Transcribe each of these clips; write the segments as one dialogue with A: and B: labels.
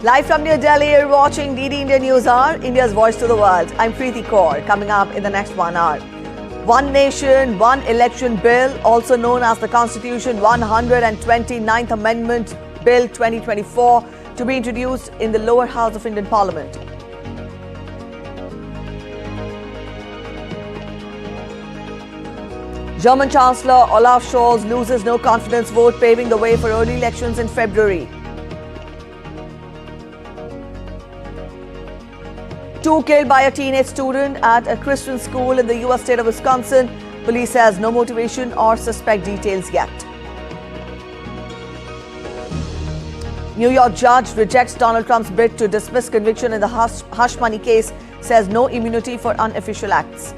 A: Live from New Delhi, you're watching DD India News Hour, India's voice to the world. I'm Preeti Kaur. Coming up in the next 1 hour. One Nation, One Election Bill, also known as the Constitution 129th Amendment Bill 2024, to be introduced in the lower house of Indian Parliament. German Chancellor Olaf Scholz loses no confidence vote, paving the way for early elections in February. 2 killed by a teenage student at a Christian school in the US state of Wisconsin. Police says no motivation or suspect details yet. New York judge rejects Donald Trump's bid to dismiss conviction in the hush money case, says no immunity for unofficial acts.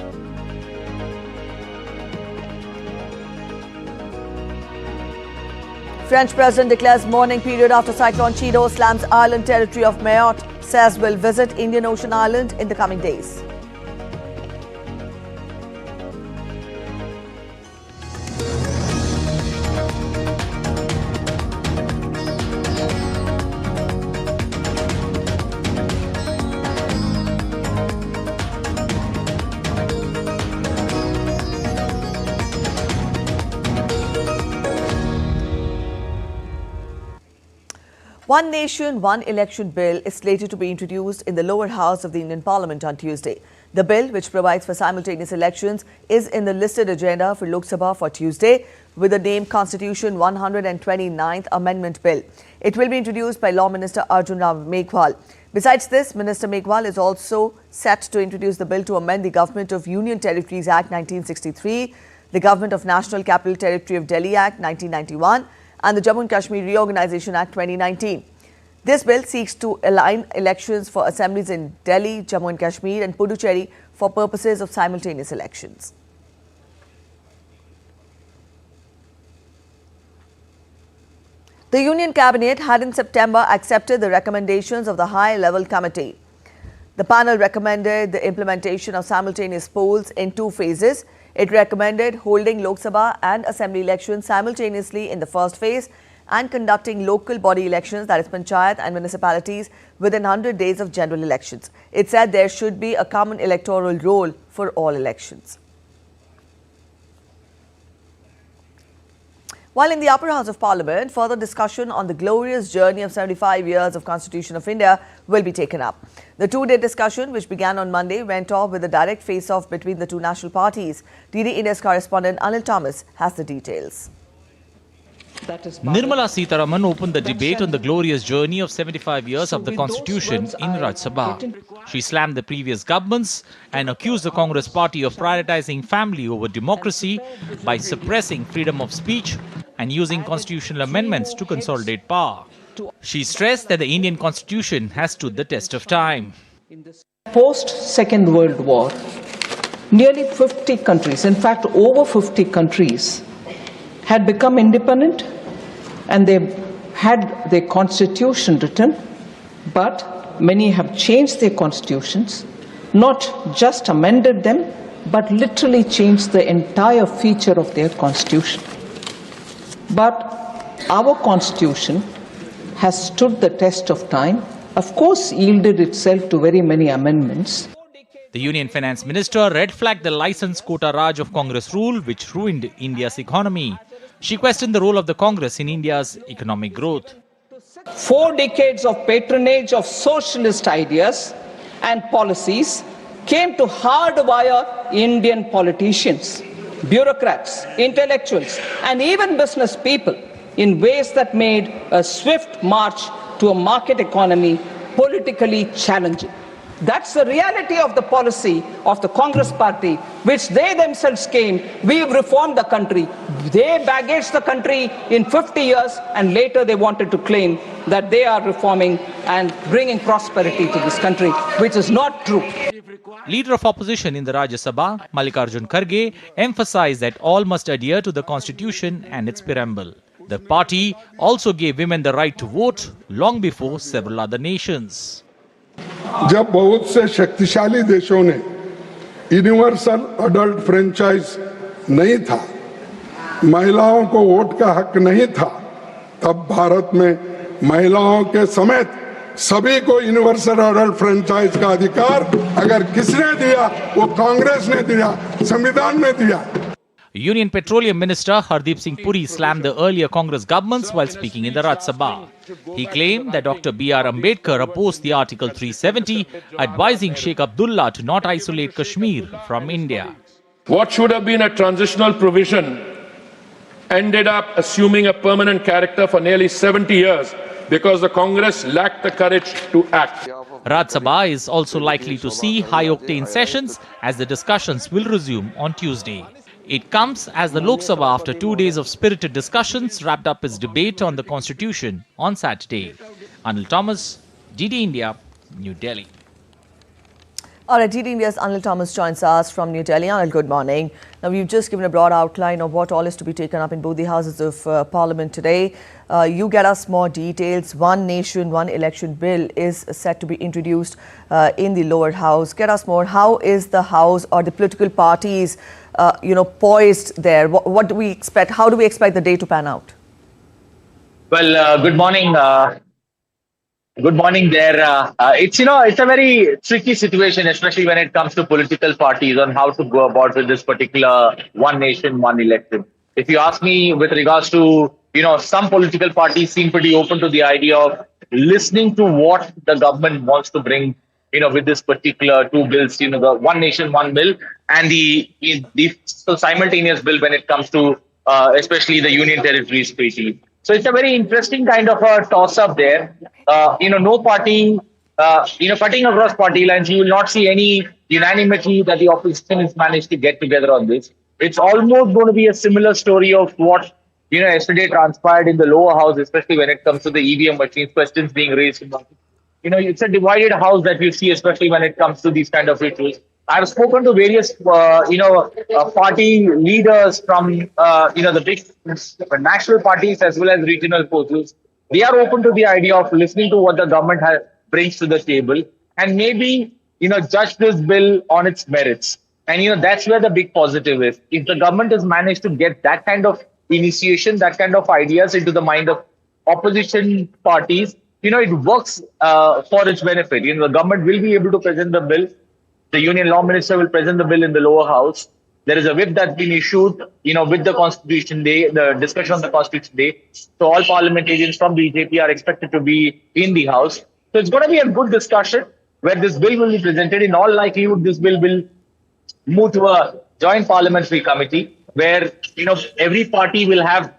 A: French president declares mourning period after Cyclone Chido slams island territory of Mayotte, says will visit Indian Ocean Island in the coming days. One Nation, One Election Bill is slated to be introduced in the lower house of the Indian Parliament on Tuesday. The bill, which provides for simultaneous elections, is in the listed agenda for Lok Sabha for Tuesday with the name Constitution 129th Amendment Bill. It will be introduced by Law Minister Arjun Ram Meghwal. Besides this, Minister Meghwal is also set to introduce the bill to amend the Government of Union Territories Act 1963, the Government of National Capital Territory of Delhi Act 1991, and the Jammu and Kashmir Reorganisation Act 2019. This bill seeks to align elections for assemblies in Delhi, Jammu and Kashmir and Puducherry for purposes of simultaneous elections. The Union Cabinet had in September accepted the recommendations of the high-level committee. The panel recommended the implementation of simultaneous polls in 2 phases. It recommended holding Lok Sabha and Assembly elections simultaneously in the first phase and conducting local body elections, that is Panchayat and municipalities, within 100 days of general elections. It said there should be a common electoral roll for all elections. While in the upper house of Parliament, further discussion on the glorious journey of 75 years of Constitution of India will be taken up. The 2-day discussion, which began on Monday, went off with a direct face-off between the 2 national parties. DD India's correspondent Anil Thomas has the details.
B: Nirmala Sitharaman opened the debate on the glorious journey of 75 years of the Constitution in Rajya Sabha. She slammed the previous governments and accused the Congress party of prioritizing family over democracy by suppressing freedom of speech and using constitutional amendments to consolidate power. She stressed that the Indian Constitution has stood the test of time.
C: Post-Second World War, nearly 50 countries, in fact over 50 countries, had become independent and they had their constitution written, but many have changed their constitutions, not just amended them, but literally changed the entire feature of their constitution. But our constitution has stood the test of time, of course yielded itself to very many amendments.
B: The Union Finance Minister red-flagged the license quota Raj of Congress rule, which ruined India's economy. She questioned the role of the Congress in India's economic growth.
C: 4 decades of patronage of socialist ideas and policies came to hardwire Indian politicians, bureaucrats, intellectuals, and even business people in ways that made a swift march to a market economy politically challenging. That's the reality of the policy of the Congress party, which they themselves came. We've reformed the country. They baggaged the country in 50 years, and later they wanted to claim that they are reforming and bringing prosperity to this country, which is not true.
B: Leader of opposition in the Rajya Sabha, Mallikarjun Kharge, emphasized that all must adhere to the Constitution and its preamble. The party also gave women the right to vote long before several other nations.
D: जब बहुत से शक्तिशाली देशों ने universal adult franchise नहीं था, महिलाओं को वोट का हक नहीं था, तब भारत में महिलाओं के समेत सभी को यूनिवर्सल अडल्ट फ्रेंचाइज का अधिकार अगर किसने दिया वो कांग्रेस ने दिया, संविधान ने दिया।
B: Union Petroleum Minister Hardeep Singh Puri slammed the earlier Congress governments while speaking in the Rajya Sabha. He claimed that Dr. B.R. Ambedkar opposed the Article 370, advising Sheikh Abdullah to not isolate Kashmir from India.
E: What should have been a transitional provision ended up assuming a permanent character for nearly 70 years because the Congress lacked the courage to act.
B: Rajya Sabha is also likely to see high-octane sessions as the discussions will resume on Tuesday. It comes as the Lok Sabha, after 2 days of spirited discussions, wrapped up its debate on the Constitution on Saturday. Anil Thomas, DD India, New Delhi.
A: All right, DD India's Anil Thomas joins us from New Delhi. Anil, good morning. Now, we've just given a broad outline of what all is to be taken up in both the houses of Parliament today. You get us more details. One Nation, One Election bill is set to be introduced in the lower house. Get us more. How is the house or the political parties poised there? What do we expect? How do we expect the day to pan out?
F: Well, good morning. Good morning there. It's a very tricky situation, especially when it comes to political parties on how to go about with this particular one nation, one election. If you ask me with regards to, some political parties seem pretty open to the idea of listening to what the government wants to bring, with this particular two bills, the one nation, one bill and the simultaneous bill when it comes to especially the Union Territories Treaty. So it's a very interesting kind of a toss-up there. No party, cutting across party lines, you will not see any unanimity that the opposition has managed to get together on this. It's almost going to be a similar story of what, yesterday transpired in the lower house, especially when it comes to the EVM machines, questions being raised. It's a divided house that you see, especially when it comes to these kind of issues. I've spoken to various, party leaders from, the big national parties as well as regional forces. They are open to the idea of listening to what the government brings to the table and maybe, judge this bill on its merits. And, that's where the big positive is. If the government has managed to get that kind of initiation, that kind of ideas into the mind of opposition parties, it works for its benefit. The government will be able to present the bill. The Union Law Minister will present the bill in the lower house. There is a whip that's been issued, with the Constitution Day, the discussion on the Constitution Day. So all parliamentarians from BJP are expected to be in the house. So it's going to be a good discussion where this bill will be presented. In all likelihood, this bill will move to a joint parliamentary committee where, every party will have,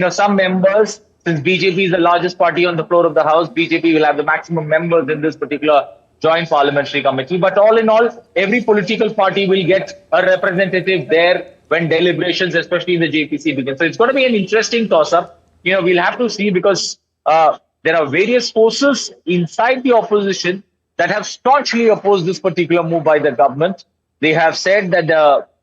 F: some members. Since BJP is the largest party on the floor of the house, BJP will have the maximum members in this particular joint parliamentary committee. But all in all, every political party will get a representative there when deliberations, especially in the JPC, begin. So it's going to be an interesting toss-up. We'll have to see because there are various forces inside the opposition that have staunchly opposed this particular move by the government. They have said that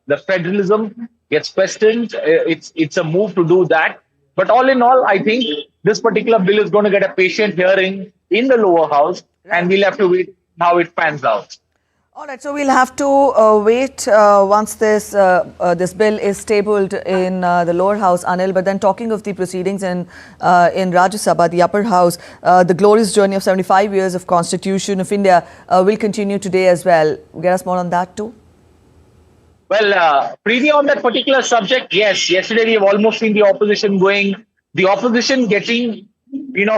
F: the federalism gets questioned. It's a move to do that. But all in all, I think this particular bill is going to get a patient hearing in the lower house, and we'll have to wait how it pans out.
A: All right, so we'll have to wait once this bill is tabled in the lower house, Anil. But then talking of the proceedings in Rajya Sabha, the upper house, the glorious journey of 75 years of Constitution of India will continue today as well. Get us more on that too.
F: Well, Preeti, on that particular subject, yes, yesterday we've almost seen the opposition getting,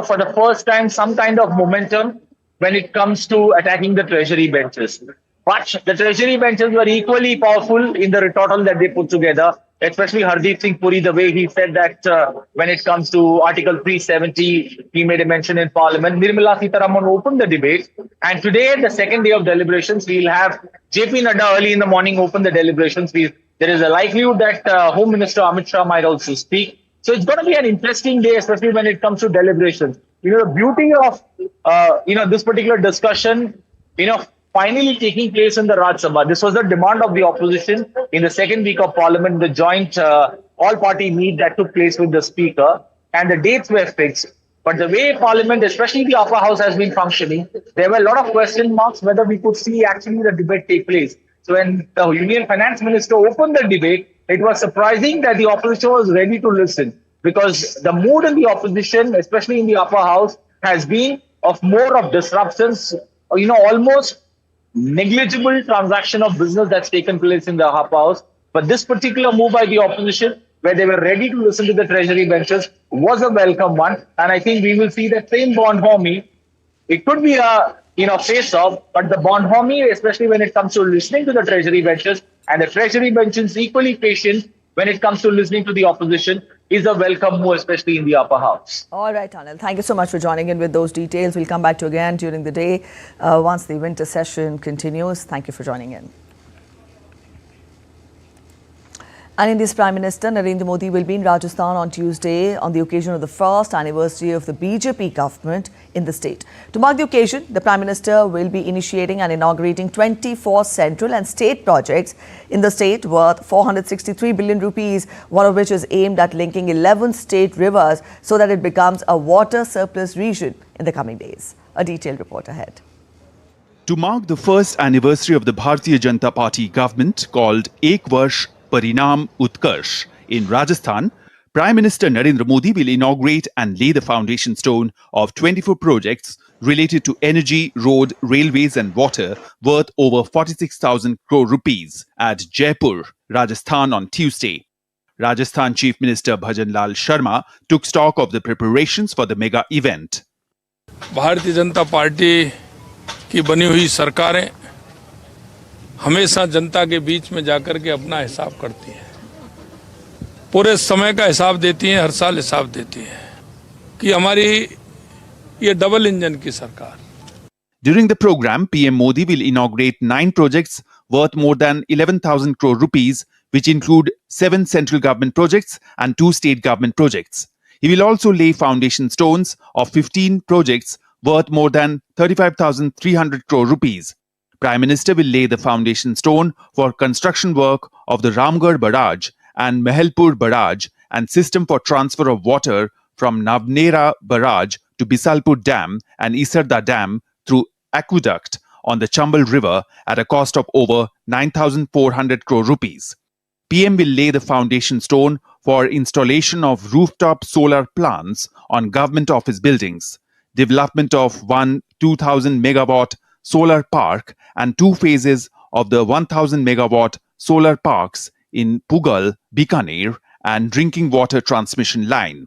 F: for the first time, some kind of momentum when it comes to attacking the treasury benches. But the treasury benches were equally powerful in the retort that they put together, especially Hardeep Singh Puri, the way he said that when it comes to Article 370, he made a mention in Parliament. Nirmala Sitharaman opened the debate. And today, the second day of deliberations, we'll have JP Nadda early in the morning open the deliberations. There is a likelihood that Home Minister Amit Shah might also speak. So it's going to be an interesting day, especially when it comes to deliberations. The beauty of, this particular discussion, finally taking place in the Rajya Sabha. This was the demand of the opposition in the second week of Parliament, the joint all-party meet that took place with the Speaker, and the dates were fixed. But the way Parliament, especially the upper house, has been functioning, there were a lot of question marks whether we could see actually the debate take place. So when the Union Finance Minister opened the debate, it was surprising that the opposition was ready to listen, because the mood in the opposition, especially in the upper house, has been of more of disruptions, or, almost negligible transaction of business that's taken place in the upper house. But this particular move by the opposition, where they were ready to listen to the treasury benches, was a welcome one. And I think we will see that same bonhomie. It could be a face-off, but the bonhomie, especially when it comes to listening to the treasury benches, and the treasury benches equally patient when it comes to listening to the opposition, is a welcome move, especially in the upper house.
A: All right, Anil. Thank you so much for joining in with those details. We'll come back to you again during the day once the winter session continues. Thank you for joining in. And India's Prime Minister Narendra Modi will be in Rajasthan on Tuesday on the occasion of the first anniversary of the BJP government in the state. To mark the occasion, the Prime Minister will be initiating and inaugurating 24 central and state projects in the state worth 463 billion rupees, one of which is aimed at linking 11 state rivers so that it becomes a water surplus region in the coming days. A detailed report ahead.
G: To mark the first anniversary of the Bharatiya Janata Party government called Ek Varsh Parinam Utkarsh in Rajasthan, Prime Minister Narendra Modi will inaugurate and lay the foundation stone of 24 projects related to energy, road, railways and water worth over 46,000 crore rupees at Jaipur, Rajasthan on Tuesday. Rajasthan Chief Minister Bhajan Lal Sharma took stock of the preparations for the mega event.
H: Bharatiya Janata party की बनी हुई सरकारें हमेशा जनता के बीच में जाकर के अपना हिसाब करती हैं, पूरे समय का हिसाब देती हैं, हर साल हिसाब देती हैं कि हमारी ये डबल इंजन की सरकार.
G: During the program, PM Modi will inaugurate 9 projects worth more than 11,000 crore rupees, which include 7 central government projects and 2 state government projects. He will also lay foundation stones of 15 projects worth more than 35,300 crore rupees. Prime Minister will lay the foundation stone for construction work of the Ramgarh Barrage and Mehelpur Barrage and system for transfer of water from Navnera Barrage to Bisalpur Dam and Isarda Dam through aqueduct on the Chambal River at a cost of over 9,400 crore rupees. PM will lay the foundation stone for installation of rooftop solar plants on government office buildings, development of one 2,000 megawatt solar park and 2 phases of the 1,000 megawatt solar parks in Pugal, Bikaner and drinking water transmission line.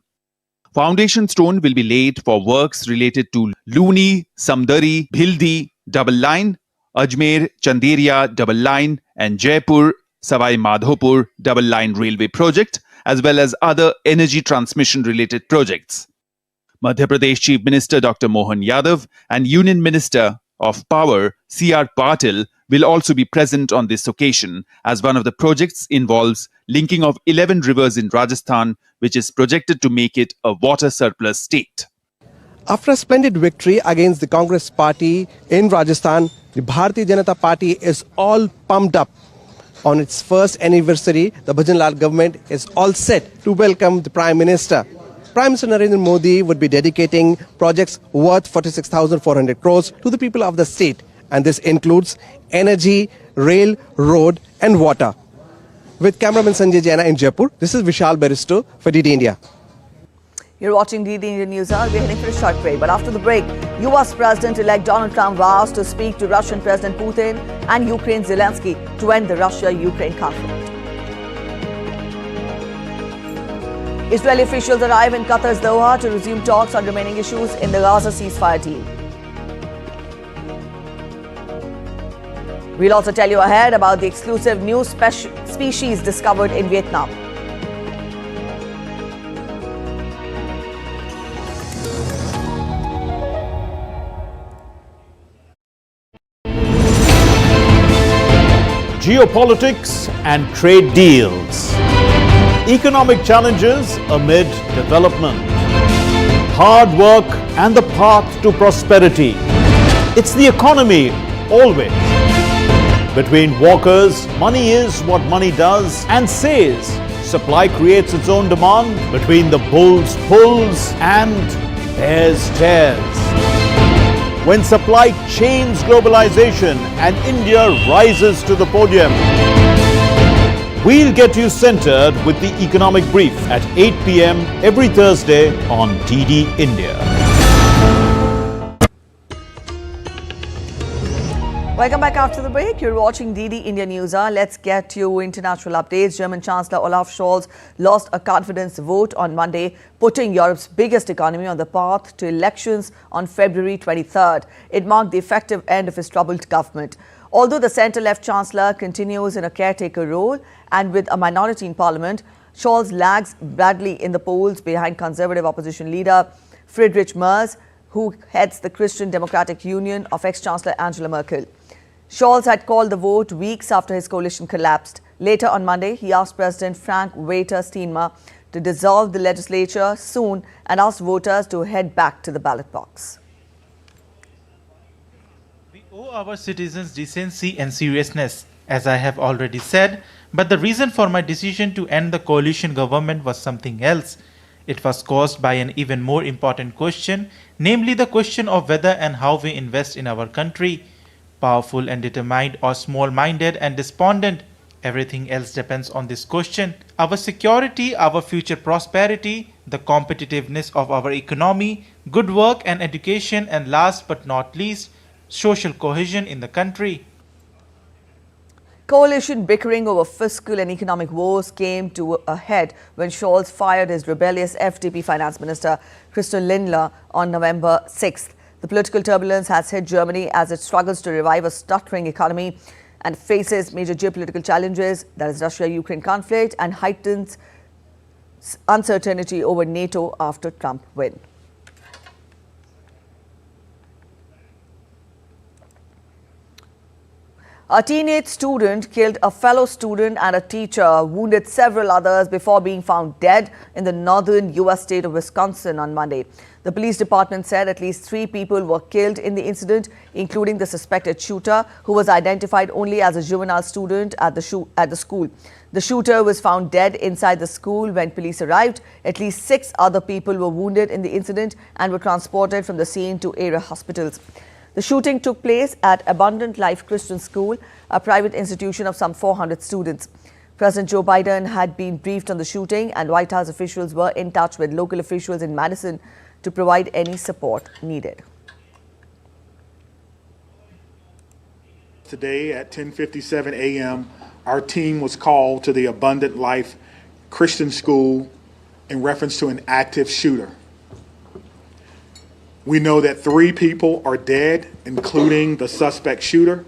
G: Foundation stone will be laid for works related to Luni, Samdari, Bhildi double line, Ajmer, Chanderia double line and Jaipur, Savai Madhopur double line railway project, as well as other energy transmission related projects. Madhya Pradesh Chief Minister Dr. Mohan Yadav and Union Minister of Power C.R. Patil will also be present on this occasion, as one of the projects involves linking of 11 rivers in Rajasthan, which is projected to make it a water surplus state.
I: After a splendid victory against the Congress party in Rajasthan, the Bharatiya Janata Party is all pumped up. On its first anniversary, the Bhajan Lal government is all set to welcome the Prime Minister. Prime Minister Narendra Modi would be dedicating projects worth 46,400 crores to the people of the state. And this includes energy, rail, road and water. With cameraman Sanjay Jaina in Jaipur, this is Vishal Baristo for DD India.
A: You're watching DD India News Hour. We're heading for a short break. But after the break, US President-elect Donald Trump vows to speak to Russian President Putin and Ukraine Zelensky to end the Russia-Ukraine conflict. Israeli officials arrive in Qatar's Doha to resume talks on remaining issues in the Gaza ceasefire deal. We'll also tell you ahead about the exclusive new species discovered in Vietnam.
J: Geopolitics and trade deals. Economic challenges amid development. Hard work and the path to prosperity. It's the economy always. Between walkers, money is what money does and says. Supply creates its own demand. Between the bulls pulls and bears tears. When supply chains globalization and India rises to the podium. We'll get you centered with the economic brief at 8 p.m. every Thursday on DD India.
A: Welcome back after the break. You're watching DD India News Hour. Let's get to international updates. German Chancellor Olaf Scholz lost a confidence vote on Monday, putting Europe's biggest economy on the path to elections on February 23rd. It marked the effective end of his troubled government. Although the centre-left Chancellor continues in a caretaker role and with a minority in Parliament, Scholz lags badly in the polls behind Conservative opposition leader Friedrich Merz, who heads the Christian Democratic Union of ex-Chancellor Angela Merkel. Scholz had called the vote weeks after his coalition collapsed. Later on Monday, he asked President Frank-Walter Steinmeier to dissolve the legislature soon and asked voters to head back to the ballot box.
K: We owe our citizens decency and seriousness, as I have already said, but the reason for my decision to end the coalition government was something else. It was caused by an even more important question, namely the question of whether and how we invest in our country. Powerful and determined or small-minded and despondent, everything else depends on this question. Our security, our future prosperity, the competitiveness of our economy, good work and education, and last but not least, social cohesion in the country.
A: Coalition bickering over fiscal and economic woes came to a head when Scholz fired his rebellious FDP Finance Minister Christian Lindner on November 6th. The political turbulence has hit Germany as it struggles to revive a stuttering economy and faces major geopolitical challenges, that is Russia-Ukraine conflict, and heightened uncertainty over NATO after Trump win. A teenage student killed a fellow student and a teacher, wounded several others before being found dead in the northern U.S. state of Wisconsin on Monday. The police department said at least 3 people were killed in the incident, including the suspected shooter, who was identified only as a juvenile student at the school. The shooter was found dead inside the school when police arrived. At least 6 other people were wounded in the incident and were transported from the scene to area hospitals. The shooting took place at Abundant Life Christian School, a private institution of some 400 students. President Joe Biden had been briefed on the shooting, and White House officials were in touch with local officials in Madison to provide any support needed.
L: Today at 10:57 a.m., our team was called to the Abundant Life Christian School in reference to an active shooter. We know that 3 people are dead, including the suspect shooter.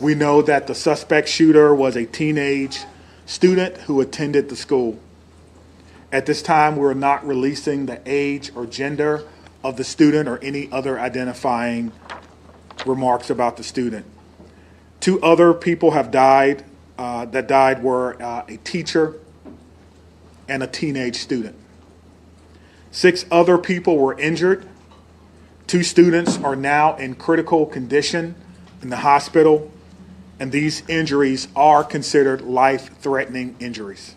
L: We know that the suspect shooter was a teenage student who attended the school. At this time, we're not releasing the age or gender of the student or any other identifying remarks about the student. 2 other people have died. That died were a teacher and a teenage student. 6 other people were injured. 2 students are now in critical condition in the hospital, and these injuries are considered life-threatening injuries.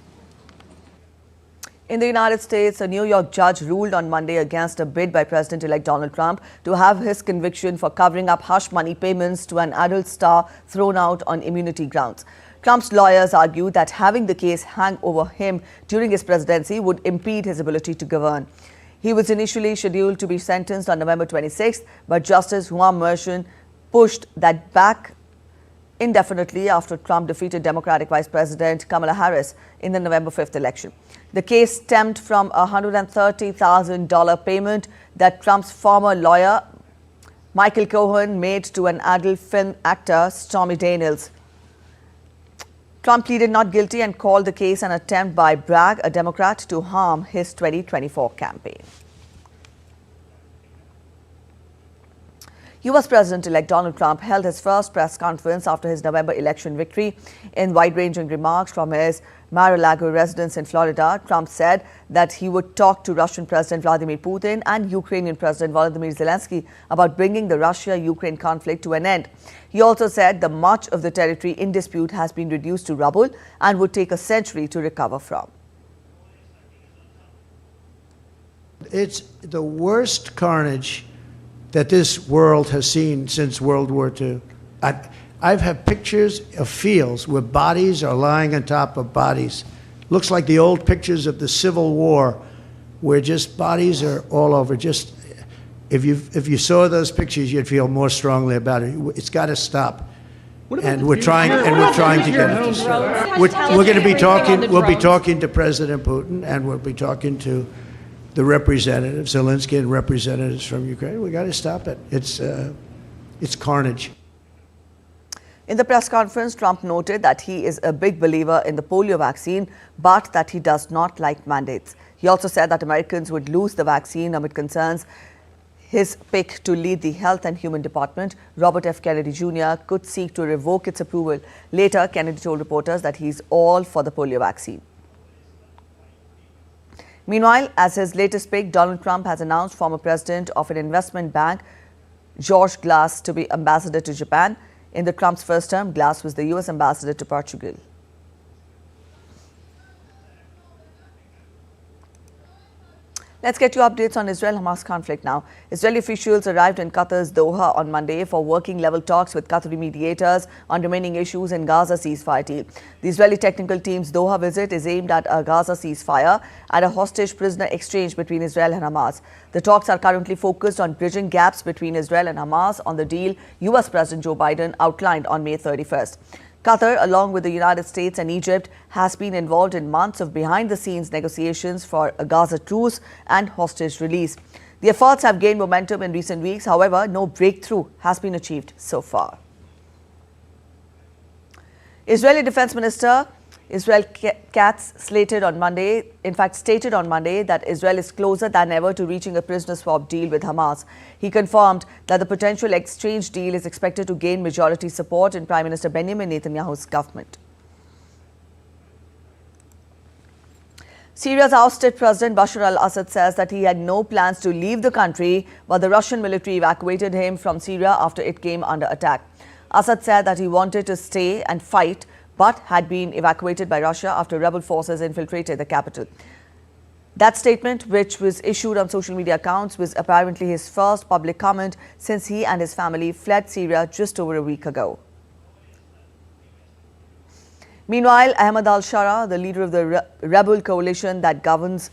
A: In the United States, a New York judge ruled on Monday against a bid by President-elect Donald Trump to have his conviction for covering up hush money payments to an adult star thrown out on immunity grounds. Trump's lawyers argued that having the case hang over him during his presidency would impede his ability to govern. He was initially scheduled to be sentenced on November 26th, but Justice Juan Merchan pushed that back indefinitely after Trump defeated Democratic Vice President Kamala Harris in the November 5th election. The case stemmed from a $130,000 payment that Trump's former lawyer, Michael Cohen, made to an adult film actor, Stormy Daniels. Trump pleaded not guilty and called the case an attempt by Bragg, a Democrat, to harm his 2024 campaign. U.S. President-elect Donald Trump held his first press conference after his November election victory. In wide-ranging remarks from his Mar-a-Lago residence in Florida, Trump said that he would talk to Russian President Vladimir Putin and Ukrainian President Volodymyr Zelensky about bringing the Russia-Ukraine conflict to an end. He also said that much of the territory in dispute has been reduced to rubble and would take a century to recover from.
M: It's the worst carnage that this world has seen since World War II. I've had pictures of fields where bodies are lying on top of bodies. Looks like the old pictures of the Civil War, where just bodies are all over. if you saw those pictures, you'd feel more strongly about it. It's got to stop. And we're trying to get it to stop. We're going to be talking. We'll be talking to President Putin, and we'll be talking to the representatives, Zelensky and representatives from Ukraine. We got to stop it. It's carnage.
A: In the press conference, Trump noted that he is a big believer in the polio vaccine, but that he does not like mandates. He also said that Americans would lose the vaccine amid concerns his pick to lead the Health and Human Department, Robert F. Kennedy Jr., could seek to revoke its approval. Later, Kennedy told reporters that he's all for the polio vaccine. Meanwhile, as his latest pick, Donald Trump has announced former president of an investment bank, George Glass, to be ambassador to Japan. In the Trump's first term, Glass was the U.S. ambassador to Portugal. Let's get you updates on Israel-Hamas conflict now. Israeli officials arrived in Qatar's Doha on Monday for working-level talks with Qatari mediators on remaining issues in Gaza ceasefire deal. The Israeli technical team's Doha visit is aimed at a Gaza ceasefire and a hostage prisoner exchange between Israel and Hamas. The talks are currently focused on bridging gaps between Israel and Hamas on the deal U.S. President Joe Biden outlined on May 31st. Qatar, along with the United States and Egypt, has been involved in months of behind-the-scenes negotiations for a Gaza truce and hostage release. The efforts have gained momentum in recent weeks. However, no breakthrough has been achieved so far. Israeli Defense Minister Israel Katz stated on Monday that Israel is closer than ever to reaching a prisoner swap deal with Hamas. He confirmed that the potential exchange deal is expected to gain majority support in Prime Minister Benjamin Netanyahu's government. Syria's ousted President Bashar al-Assad says that he had no plans to leave the country, but the Russian military evacuated him from Syria after it came under attack. Assad said that he wanted to stay and fight, but had been evacuated by Russia after rebel forces infiltrated the capital. That statement, which was issued on social media accounts, was apparently his first public comment since he and his family fled Syria just over a week ago. Meanwhile, Ahmad al-Shara, the leader of the rebel coalition that governs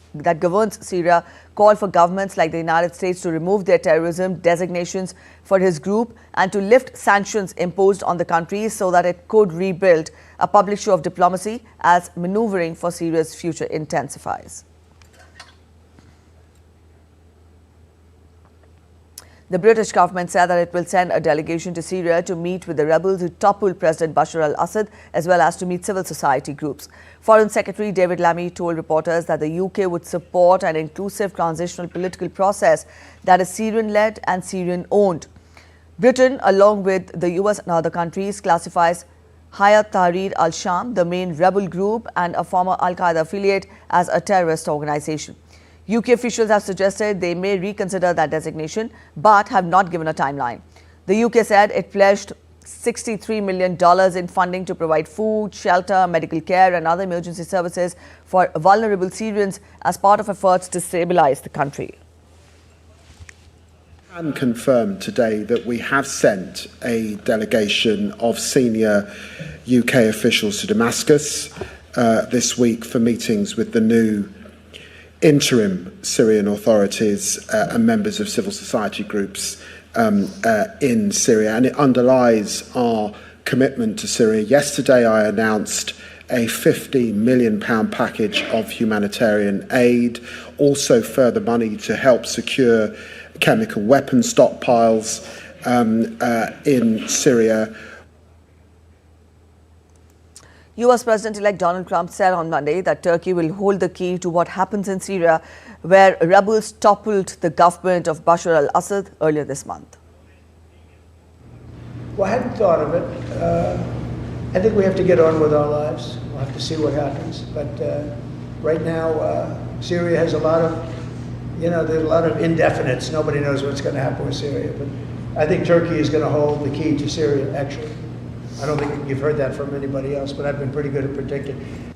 A: Syria, called for governments like the United States to remove their terrorism designations for his group and to lift sanctions imposed on the country so that it could rebuild, a public show of diplomacy as maneuvering for Syria's future intensifies. The British government said that it will send a delegation to Syria to meet with the rebels who toppled President Bashar al-Assad, as well as to meet civil society groups. Foreign Secretary David Lammy told reporters that the UK would support an inclusive transitional political process that is Syrian-led and Syrian-owned. Britain, along with the US and other countries, classifies Hayat Tahrir al-Sham, the main rebel group and a former al-Qaeda affiliate, as a terrorist organization. UK officials have suggested they may reconsider that designation, but have not given a timeline. The UK said it pledged $63 million in funding to provide food, shelter, medical care and other emergency services for vulnerable Syrians as part of efforts to stabilize the country.
N: I can confirm today that we have sent a delegation of senior UK officials to Damascus this week for meetings with the new interim Syrian authorities and members of civil society groups in Syria, and it underlies our commitment to Syria. Yesterday I announced a £50 million package of humanitarian aid, also further money to help secure chemical weapon stockpiles in Syria.
A: US President-elect Donald Trump said on Monday that Turkey will hold the key to what happens in Syria, where rebels toppled the government of Bashar al-Assad earlier this month.
M: Well, I hadn't thought of it. I think we have to get on with our lives. We'll have to see what happens. But right now, Syria has a lot of, there's a lot of indefinites. Nobody knows what's going to happen with Syria. But I think Turkey is going to hold the key to Syria, actually. I don't think you've heard that from anybody else, but I've been pretty good at predicting.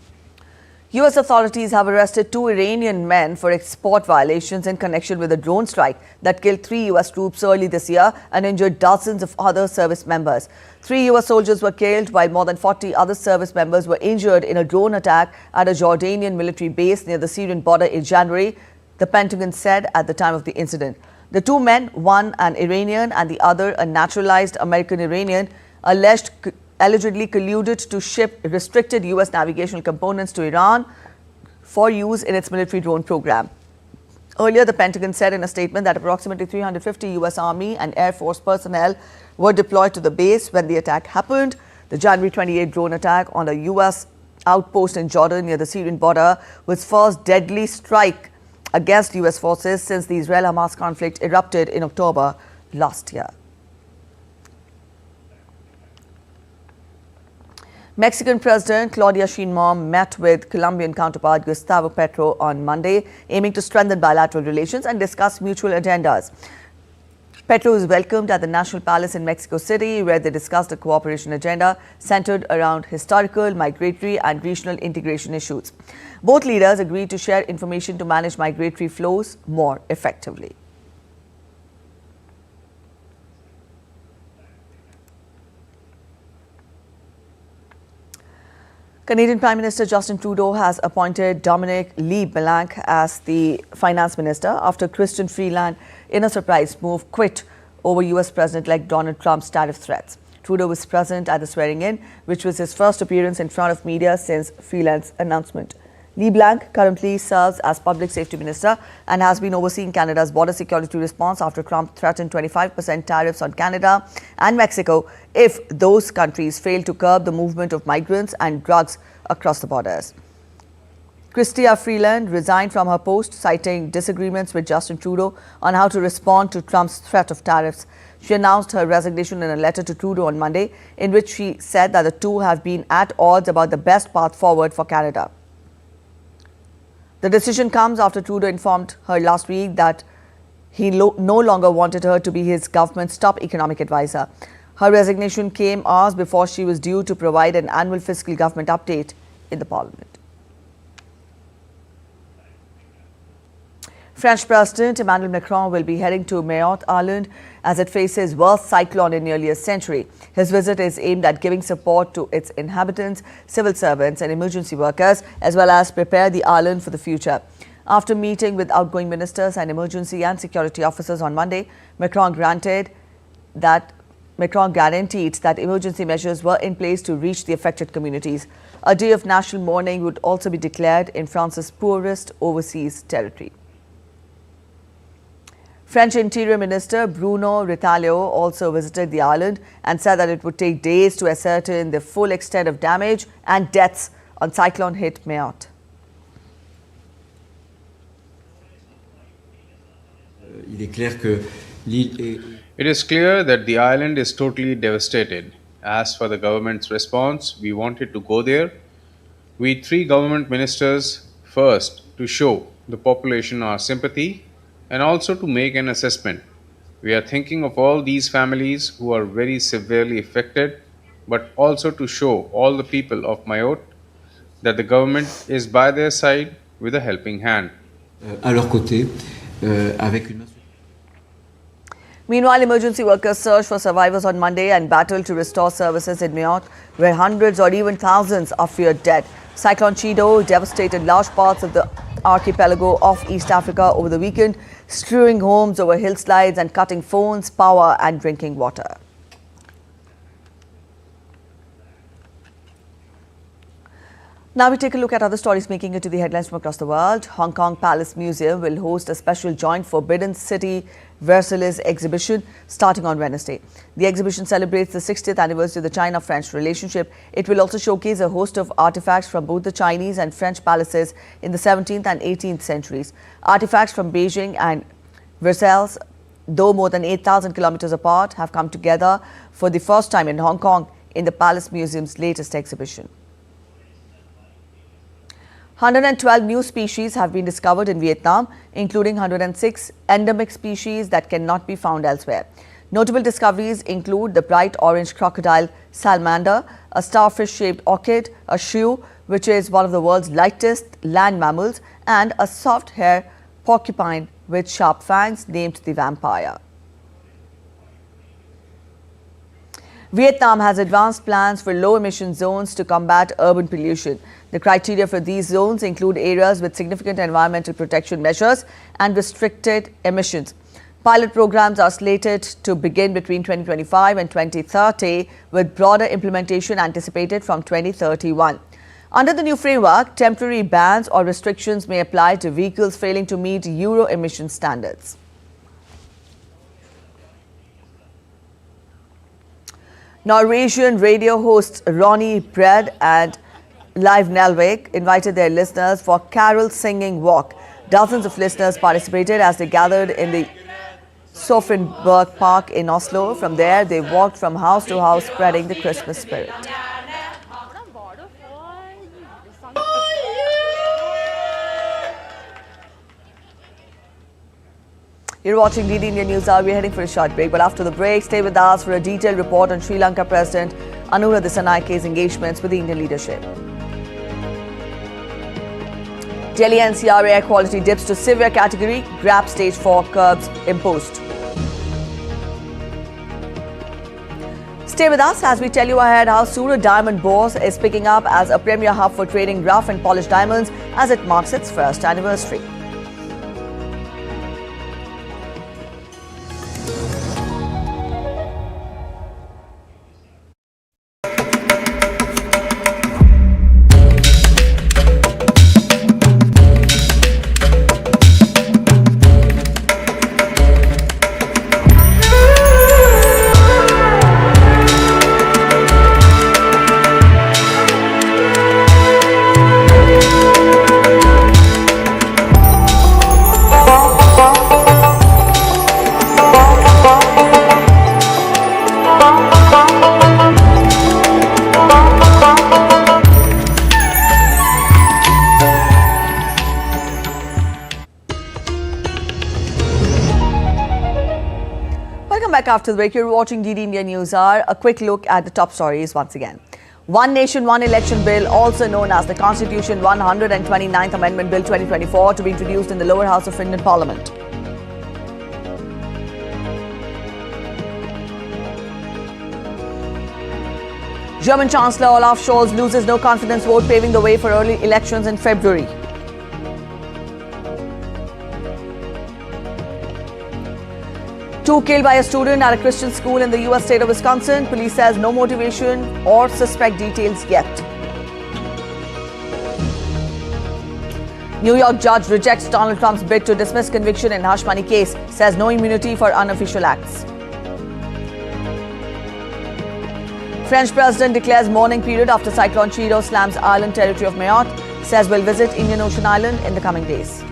A: US authorities have arrested 2 Iranian men for export violations in connection with a drone strike that killed 3 US troops early this year and injured dozens of other service members. 3 US soldiers were killed while more than 40 other service members were injured in a drone attack at a Jordanian military base near the Syrian border in January, the Pentagon said at the time of the incident. The two men, one an Iranian and the other a naturalized American Iranian, allegedly colluded to ship restricted U.S. navigational components to Iran for use in its military drone program. Earlier, the Pentagon said in a statement that approximately 350 U.S. Army and Air Force personnel were deployed to the base when the attack happened. The January 28 drone attack on a U.S. outpost in Jordan near the Syrian border was first deadly strike against U.S. forces since the Israel-Hamas conflict erupted in October last year. Mexican President Claudia Sheinbaum met with Colombian counterpart Gustavo Petro on Monday, aiming to strengthen bilateral relations and discuss mutual agendas. Petro is welcomed at the National Palace in Mexico City, where they discussed a cooperation agenda centered around historical, migratory and regional integration issues. Both leaders agreed to share information to manage migratory flows more effectively. Canadian Prime Minister Justin Trudeau has appointed Dominic Lee-Blanc as the finance minister after Christian Freeland, in a surprise move, quit over U.S. President-elect Donald Trump's tariff threats. Trudeau was present at the swearing-in, which was his first appearance in front of media since Freeland's announcement. Lee-Blanc currently serves as Public Safety Minister and has been overseeing Canada's border security response after Trump threatened 25% tariffs on Canada and Mexico if those countries fail to curb the movement of migrants and drugs across the borders. Chrystia Freeland resigned from her post, citing disagreements with Justin Trudeau on how to respond to Trump's threat of tariffs. She announced her resignation in a letter to Trudeau on Monday, in which she said that the two have been at odds about the best path forward for Canada. The decision comes after Trudeau informed her last week that he no longer wanted her to be his government's top economic advisor. Her resignation came hours before she was due to provide an annual fiscal government update in the Parliament. French President Emmanuel Macron will be heading to Mayotte Island as it faces worst cyclone in nearly a century. His visit is aimed at giving support to its inhabitants, civil servants and emergency workers, as well as prepare the island for the future. After meeting with outgoing ministers and emergency and security officers on Monday, Macron guaranteed that emergency measures were in place to reach the affected communities. A day of national mourning would also be declared in France's poorest overseas territory. French Interior Minister Bruno Retailleau also visited the island and said that it would take days to ascertain the full extent of damage and deaths on cyclone-hit Mayotte.
O: It is clear that the island is totally devastated. As for the government's response, we wanted to go there. We three government ministers, first to show the population our sympathy and also to make an assessment. We are thinking of all these families who are very severely affected, but also to show all the people of Mayotte that the government is by their side with a helping hand.
A: Meanwhile, emergency workers searched for survivors on Monday and battled to restore services in Mayotte, where hundreds or even thousands are feared dead. Cyclone Chido devastated large parts of the archipelago of East Africa over the weekend, strewing homes over hillsides and cutting phones, power and drinking water. Now we take a look at other stories making it to the headlines from across the world. Hong Kong Palace Museum will host a special joint Forbidden City Versailles exhibition starting on Wednesday. The exhibition celebrates the 60th anniversary of the China-French relationship. It will also showcase a host of artifacts from both the Chinese and French palaces in the 17th and 18th centuries. Artifacts from Beijing and Versailles, though more than 8,000 kilometers apart, have come together for the first time in Hong Kong in the Palace Museum's latest exhibition. 112 new species have been discovered in Vietnam, including 106 endemic species that cannot be found elsewhere. Notable discoveries include the bright orange crocodile salamander, a starfish-shaped orchid, a shrew, which is one of the world's lightest land mammals, and a soft-haired porcupine with sharp fangs named the vampire. Vietnam has advanced plans for low-emission zones to combat urban pollution. The criteria for these zones include areas with significant environmental protection measures and restricted emissions. Pilot programs are slated to begin between 2025 and 2030, with broader implementation anticipated from 2031. Under the new framework, temporary bans or restrictions may apply to vehicles failing to meet Euro emission standards. Norwegian radio hosts Ronny Brede and Live Nelvik invited their listeners for carol singing walk. Dozens of listeners participated as they gathered in the Sofenberg Park in Oslo. From there, they walked from house to house, spreading the Christmas spirit. You're watching DD India News Hour. We're heading for a short break, but after the break, stay with us for a detailed report on Sri Lanka President Anura Dissanayke's engagements with the Indian leadership. Delhi NCR air quality dips to severe category. GRAP stage 4 curbs imposed. Stay with us as we tell you ahead how Surat Diamond Bourse is picking up as a premier hub for trading rough and polished diamonds as it marks its first anniversary. Back after the break, you're watching DD India News Hour. A quick look at the top stories once again. One Nation, One Election Bill, also known as the Constitution 129th Amendment Bill 2024, to be introduced in the lower house of Indian Parliament. German Chancellor Olaf Scholz loses no confidence vote, paving the way for early elections in February. Two killed by a student at a Christian school in the US state of Wisconsin. Police says no motivation or suspect details yet. New York judge rejects Donald Trump's bid to dismiss conviction in hush money case. Says no immunity for unofficial acts. French president declares mourning period after Cyclone Chido slams island territory of Mayotte. Says will visit Indian Ocean Island in the coming days.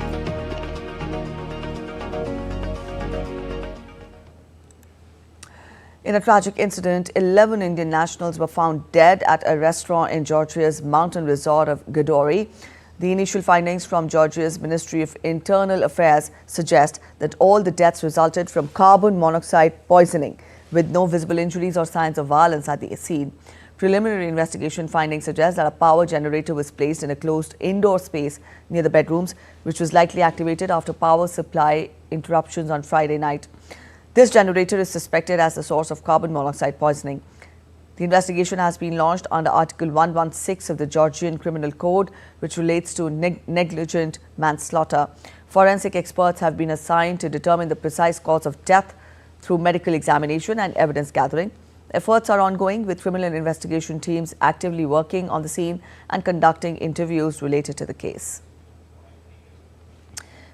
A: In a tragic incident, 11 Indian nationals were found dead at a restaurant in Georgia's mountain resort of Gadori. The initial findings from Georgia's Ministry of Internal Affairs suggest that all the deaths resulted from carbon monoxide poisoning, with no visible injuries or signs of violence at the scene. Preliminary investigation findings suggest that a power generator was placed in a closed indoor space near the bedrooms, which was likely activated after power supply interruptions on Friday night. This generator is suspected as the source of carbon monoxide poisoning. The investigation has been launched under Article 116 of the Georgian Criminal Code, which relates to negligent manslaughter. Forensic experts have been assigned to determine the precise cause of death through medical examination and evidence gathering. Efforts are ongoing, with criminal investigation teams actively working on the scene and conducting interviews related to the case.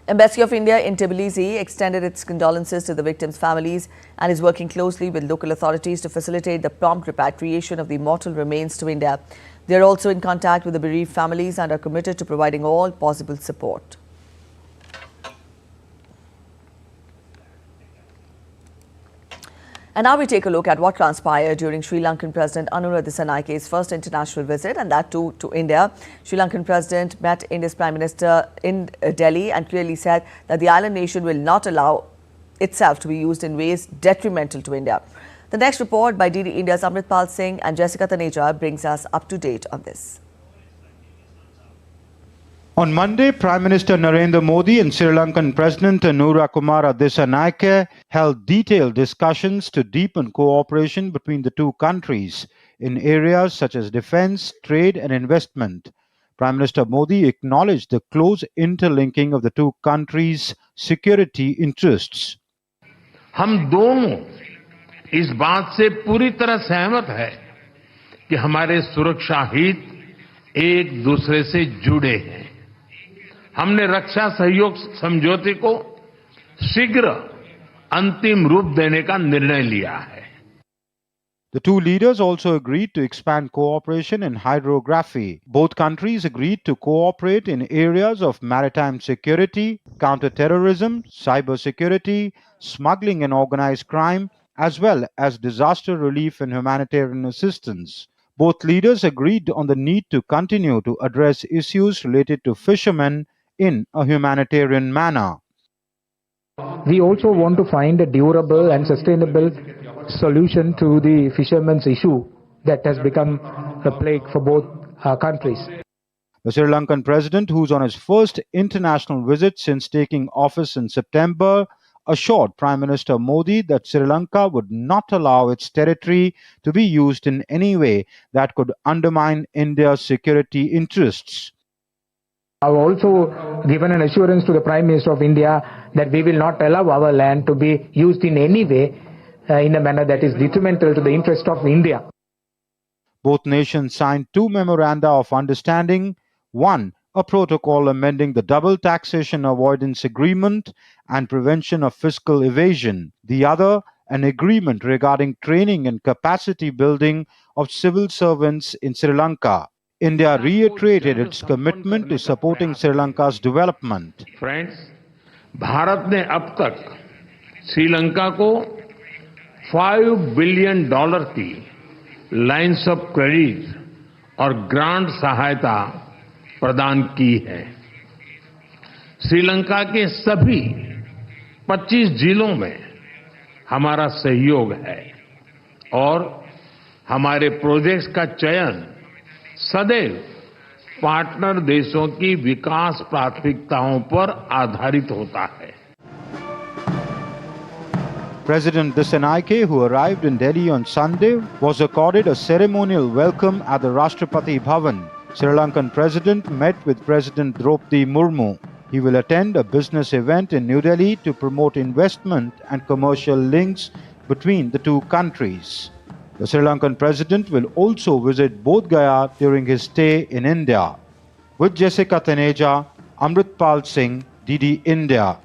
A: Embassy of India in Tbilisi extended its condolences to the victims' families and is working closely with local authorities to facilitate the prompt repatriation of the mortal remains to India. They are also in contact with the bereaved families and are committed to providing all possible support. And now we take a look at what transpired during Sri Lankan President Anura Dissanayke's first international visit, and that too to India. Sri Lankan President met India's Prime Minister in Delhi and clearly said that the island nation will not allow itself to be used in ways detrimental to India. The next report by DD India's Amritpal Singh and Jessica Taneja brings us up to date on this.
P: On Monday, Prime Minister Narendra Modi and Sri Lankan President Anura Kumara Dissanayake held detailed discussions to deepen cooperation between the two countries in areas such as defense, trade and investment. Prime Minister Modi acknowledged the close interlinking of the two countries' security interests.
Q: हम दोनों इस बात से पूरी तरह सहमत है कि हमारे सुरक्षा हित एक दूसरे से जुड़े हैं। हमने रक्षा सहयोग समझौते को शीघ्र अंतिम रूप देने का निर्णय लिया है।
P: The two leaders also agreed to expand cooperation in hydrography. Both countries agreed to cooperate in areas of maritime security, counter-terrorism, cyber-security, smuggling and organized crime, as well as disaster relief and humanitarian assistance. Both leaders agreed on the need to continue to address issues related to fishermen in a humanitarian manner.
R: We also want to find a durable and sustainable solution to the fishermen's issue that has become a plague for both countries.
P: The Sri Lankan president, who's on his first international visit since taking office in September, assured Prime Minister Modi that Sri Lanka would not allow its territory to be used in any way that could undermine India's security interests.
R: I've also given an assurance to the Prime Minister of India that we will not allow our land to be used in any way in a manner that is detrimental to the interest of India.
P: Both nations signed two memoranda of understanding, one a protocol amending the double taxation avoidance agreement and prevention of fiscal evasion, the other an agreement regarding training and capacity building of civil servants in Sri Lanka. India reiterated its commitment to supporting Sri Lanka's development.
Q: Friends, Bharat ने अब तक श्रीलंका को $5 billion की lines of credit और grant सहायता प्रदान की है। श्रीलंका के सभी 25 जिलों में हमारा सहयोग है और हमारे प्रोजेक्ट्स का चयन सदैव पार्टनर देशों की विकास प्राथमिकताओं पर आधारित होता है।
P: President Dissanayake, who arrived in Delhi on Sunday, was accorded a ceremonial welcome at the Rashtrapati Bhavan. Sri Lankan President met with President Draupadi Murmu. He will attend a business event in New Delhi to promote investment and commercial links between the two countries. The Sri Lankan President will also visit Bodh Gaya during his stay in India. With Jessica Taneja, Amritpal Singh, DD India.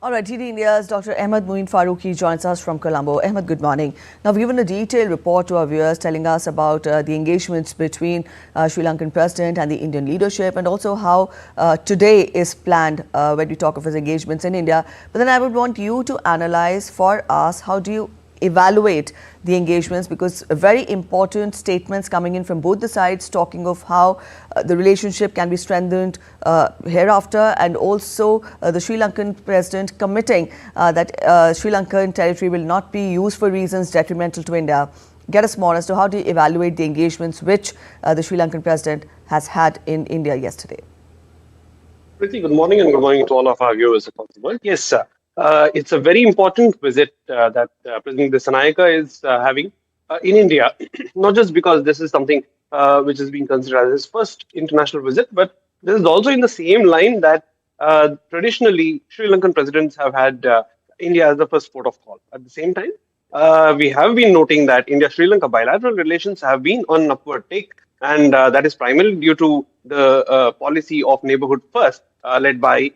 A: All right, DD India's Dr. Ahmed Moin Farooqi joins us from Colombo. Ahmed, good morning. Now, we've given a detailed report to our viewers telling us about the engagements between Sri Lankan President and the Indian leadership, and also how today is planned when we talk of his engagements in India. But then I would want you to analyze for us, how do you evaluate the engagements, because very important statements coming in from both the sides talking of how the relationship can be strengthened hereafter, and also the Sri Lankan president committing that Sri Lankan territory will not be used for reasons detrimental to India. Get us more as to how do you evaluate the engagements which the Sri Lankan president has had in India yesterday.
S: Pretty good morning, and good morning to all of our viewers across the world. Yes, sir. It's a very important visit that President Dissanayake is having in India, not just because this is something which is being considered as his first international visit, but this is also in the same line that traditionally Sri Lankan presidents have had India as the first port of call. At the same time, we have been noting that India-Sri Lanka bilateral relations have been on an upward take, and that is primarily due to the policy of neighborhood first, led by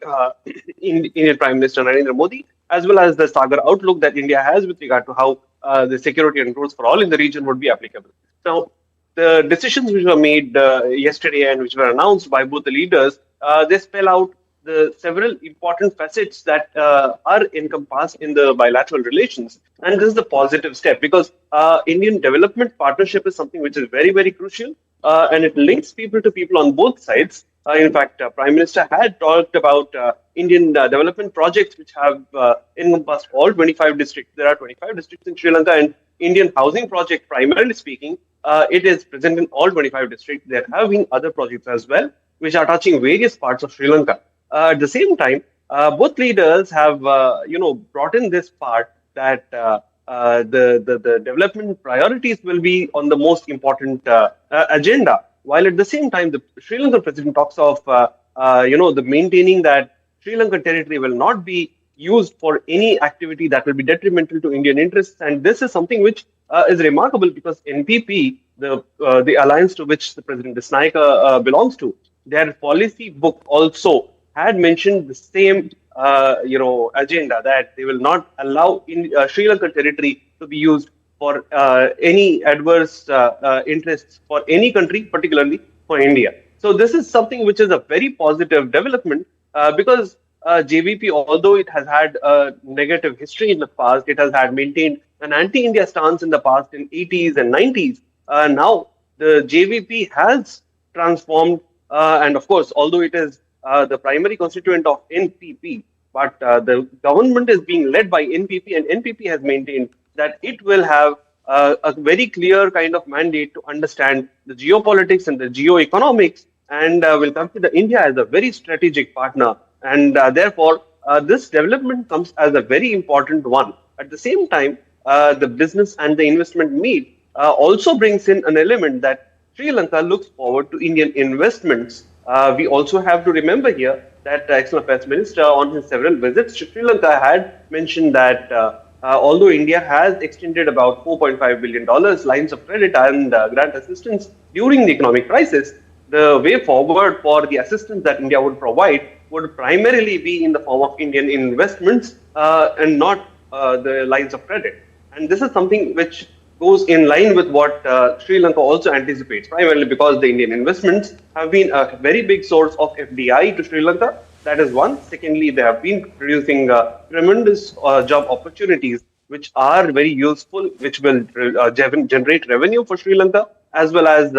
S: Indian Prime Minister Narendra Modi, as well as the Sagar outlook that India has with regard to how the security and growth for all in the region would be applicable. Now, the decisions which were made yesterday and which were announced by both the leaders, they spell out the several important facets that are encompassed in the bilateral relations. And this is a positive step, because Indian development partnership is something which is very, very crucial, and it links people to people on both sides. In fact, Prime Minister had talked about Indian development projects which have encompassed all 25 districts. There are 25 districts in Sri Lanka, and Indian housing project, primarily speaking, it is present in all 25 districts. There have been other projects as well, which are touching various parts of Sri Lanka. At the same time, both leaders have, brought in this part that the development priorities will be on the most important agenda. While at the same time, the Sri Lankan president talks of, the maintaining that Sri Lankan territory will not be used for any activity that will be detrimental to Indian interests. And this is something which is remarkable because NPP, the alliance to which the President Disnaika belongs to, their policy book also had mentioned the same agenda, that they will not allow Sri Lankan territory to be used for any adverse interests for any country, particularly for India. So this is something which is a very positive development because JVP, although it has had a negative history in the past, it has had maintained an anti-India stance in the past in 80s and 90s. Now the JVP has transformed, and of course, although it is the primary constituent of NPP, but the government is being led by NPP, and NPP has maintained that it will have a very clear kind of mandate to understand the geopolitics and the geoeconomics, and will consider India as a very strategic partner. And therefore, this development comes as a very important one. At the same time, the business and the investment meet also brings in an element that Sri Lanka looks forward to Indian investments. We also have to remember here that the External Affairs Minister on his several visits to Sri Lanka had mentioned that although India has extended about $4.5 billion lines of credit and grant assistance during the economic crisis, the way forward for the assistance that India would provide would primarily be in the form of Indian investments and not the lines of credit. And this is something which goes in line with what Sri Lanka also anticipates, primarily because the Indian investments have been a very big source of FDI to Sri Lanka. That is one. Secondly, they have been producing tremendous job opportunities, which are very useful, which will generate revenue for Sri Lanka, as well as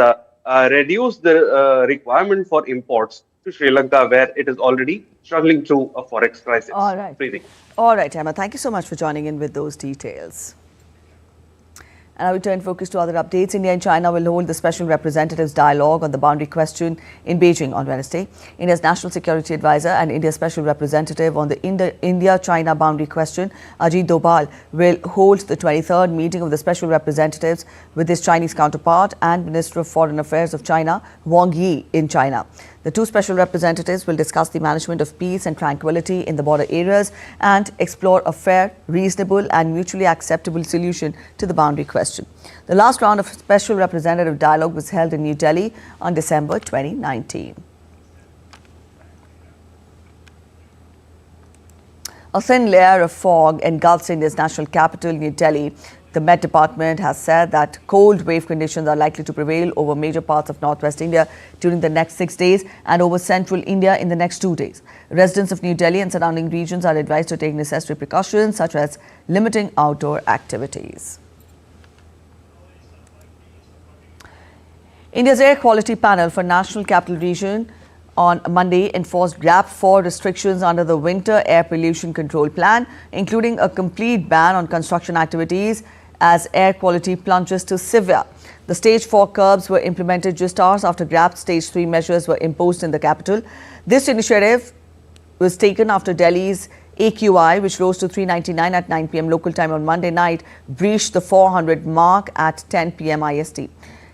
S: reduce the requirement for imports to Sri Lanka, where it is already struggling through a forex crisis.
A: All right. All right, Emma. Thank you so much for joining in with those details. And now we turn focus to other updates. India and China will hold the Special Representatives Dialogue on the boundary question in Beijing on Wednesday. India's National Security Advisor and India's Special Representative on the India-China boundary question, Ajit Doval, will hold the 23rd meeting of the Special Representatives with his Chinese counterpart and Minister of Foreign Affairs of China, Wang Yi, in China. The two special representatives will discuss the management of peace and tranquility in the border areas and explore a fair, reasonable and mutually acceptable solution to the boundary question. The last round of special representative dialogue was held in New Delhi on December 2019. A thin layer of fog engulfs India's national capital, New Delhi. The Met Department has said that cold wave conditions are likely to prevail over major parts of northwest India during the next 6 days and over central India in the next 2 days. Residents of New Delhi and surrounding regions are advised to take necessary precautions such as limiting outdoor activities. India's Air Quality Panel for National Capital Region on Monday enforced GRAP 4 restrictions under the Winter Air Pollution Control Plan, including a complete ban on construction activities as air quality plunges to severe. The Stage 4 curbs were implemented just hours after GRAP Stage 3 measures were imposed in the capital. This initiative was taken after Delhi's AQI, which rose to 399 at 9 p.m. local time on Monday night, breached the 400 mark at 10 p.m. IST.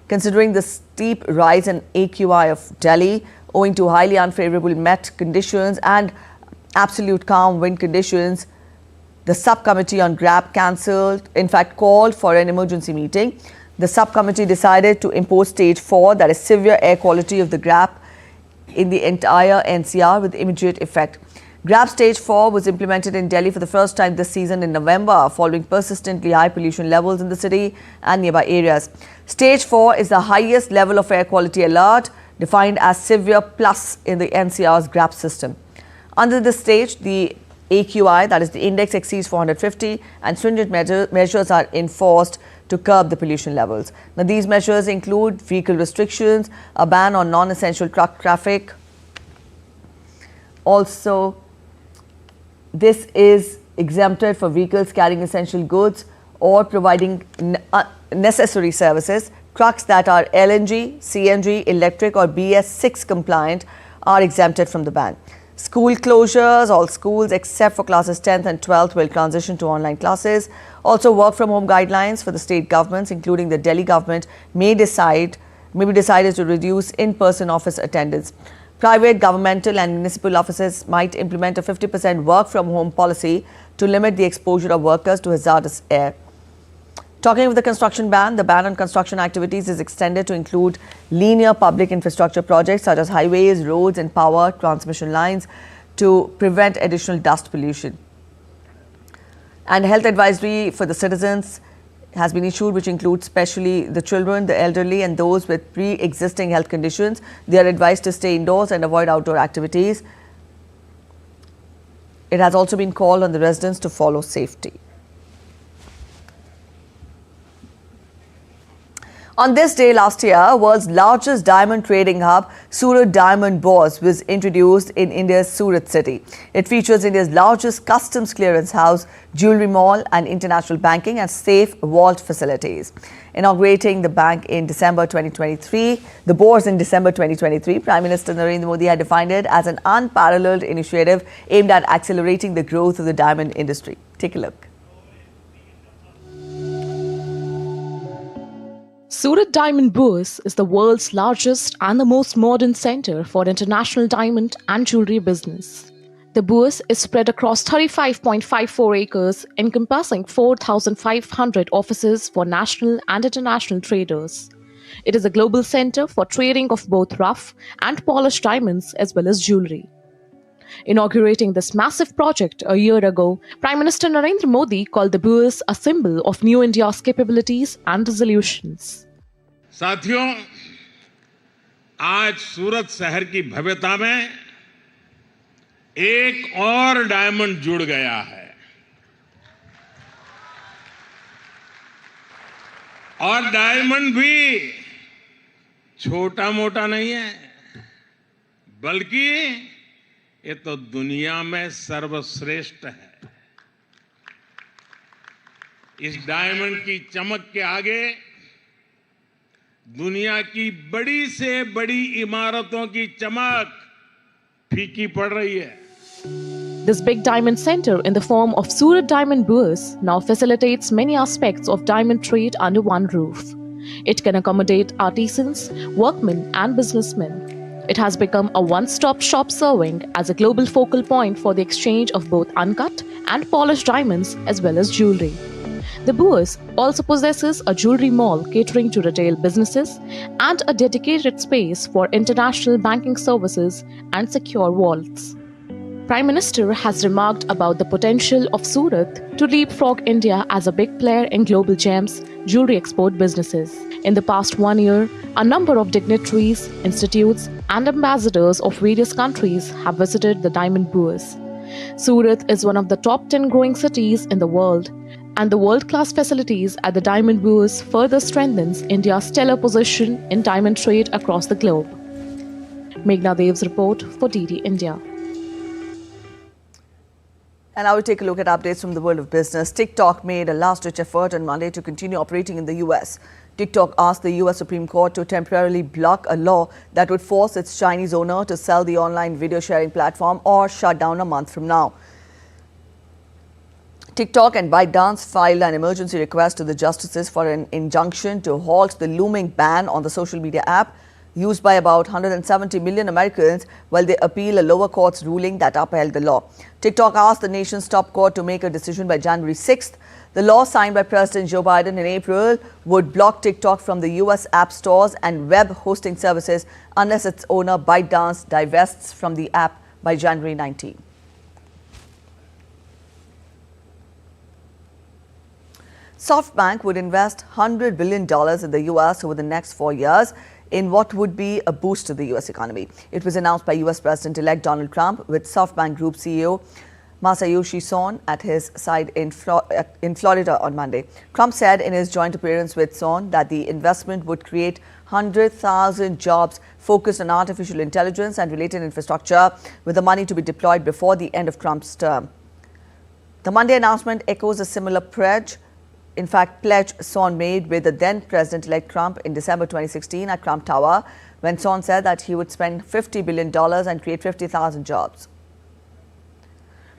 A: Considering the steep rise in AQI of Delhi, owing to highly unfavorable Met conditions and absolute calm wind conditions, the subcommittee on GRAP called for an emergency meeting. The subcommittee decided to impose Stage 4, that is severe air quality of the GRAP, in the entire NCR with immediate effect. GRAP Stage 4 was implemented in Delhi for the first time this season in November, following persistently high pollution levels in the city and nearby areas. Stage 4 is the highest level of air quality alert, defined as severe plus in the NCR's GRAP system. Under this stage, the AQI, that is the index, exceeds 450 and stringent measures are enforced to curb the pollution levels. Now, these measures include vehicle restrictions, a ban on non-essential truck traffic. Also, this is exempted for vehicles carrying essential goods or providing necessary services. Trucks that are LNG, CNG, electric or BS6 compliant are exempted from the ban. School closures, all schools except for classes 10th and 12th will transition to online classes. Also, work from home guidelines for the state governments, including the Delhi government, may be decided to reduce in-person office attendance. Private, governmental and municipal offices might implement a 50% work from home policy to limit the exposure of workers to hazardous air. Talking of the construction ban, the ban on construction activities is extended to include linear public infrastructure projects such as highways, roads and power transmission lines to prevent additional dust pollution. And health advisory for the citizens has been issued, which includes especially the children, the elderly and those with pre-existing health conditions. They are advised to stay indoors and avoid outdoor activities. It has also been called on the residents to follow safety. On this day last year, world's largest diamond trading hub, Surat Diamond Bourse, was introduced in India's Surat city. It features India's largest customs clearance house, jewelry mall and international banking and safe vault facilities. Inaugurating the bank in December 2023, the Bourse in December 2023, Prime Minister Narendra Modi had defined it as an unparalleled initiative aimed at accelerating the growth of the diamond industry. Take a look.
T: Surat Diamond Bourse is the world's largest and the most modern center for international diamond and jewelry business. The bourse is spread across 35.54 acres, encompassing 4,500 offices for national and international traders. It is a global center for trading of both rough and polished diamonds as well as jewelry. Inaugurating this massive project a year ago, Prime Minister Narendra Modi called the bourse a symbol of New India's capabilities and resolutions.
Q: साथियों, आज सूरत शहर की भव्यता में एक और diamond जुड़ गया है और डायमंड भी छोटा मोटा नहीं है, बल्कि ये तो दुनिया में सर्वश्रेष्ठ है। इस डायमंड की चमक के आगे दुनिया की बड़ी से बड़ी इमारतों की चमक फीकी पड़ रही है।
T: This big diamond center in the form of Surat Diamond Bourse now facilitates many aspects of diamond trade under one roof. It can accommodate artisans, workmen and businessmen. It has become a one-stop shop serving as a global focal point for the exchange of both uncut and polished diamonds as well as jewelry. The bourse also possesses a jewelry mall catering to retail businesses and a dedicated space for international banking services and secure vaults. Prime Minister has remarked about the potential of Surat to leapfrog India as a big player in global gems, jewelry export businesses. In the past 1 year, a number of dignitaries, institutes and ambassadors of various countries have visited the Diamond Bourse. Surat is one of the top 10 growing cities in the world, and the world-class facilities at the Diamond Bourse further strengthens India's stellar position in diamond trade across the globe. Meghna Dev's report for DD India.
A: And now we take a look at updates from the world of business. TikTok made a last-ditch effort on Monday to continue operating in the US. TikTok asked the US Supreme Court to temporarily block a law that would force its Chinese owner to sell the online video sharing platform or shut down a month from now. TikTok and ByteDance filed an emergency request to the justices for an injunction to halt the looming ban on the social media app used by about 170 million Americans while they appeal a lower court's ruling that upheld the law. TikTok asked the nation's top court to make a decision by January 6th. The law signed by President Joe Biden in April would block TikTok from the US app stores and web hosting services unless its owner ByteDance divests from the app by January 19. SoftBank would invest $100 billion in the US over the next 4 years in what would be a boost to the US economy. It was announced by US President-elect Donald Trump with SoftBank Group CEO Masayoshi Son at his side in Florida on Monday. Trump said in his joint appearance with Son that the investment would create 100,000 jobs focused on artificial intelligence and related infrastructure, with the money to be deployed before the end of Trump's term. The Monday announcement echoes a similar pledge Son made with the then President-elect Trump in December 2016 at Trump Tower, when Son said that he would spend $50 billion and create 50,000 jobs.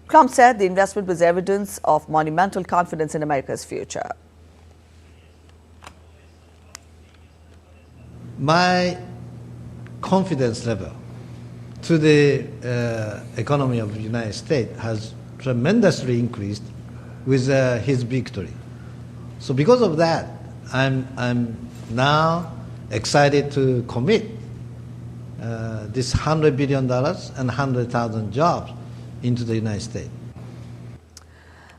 A: Trump said the investment was evidence of monumental confidence in America's future.
U: My confidence level
M: to the economy of the United States has tremendously increased with his victory. So because of that, I'm now excited to commit this $100 billion and 100,000 jobs into the United States.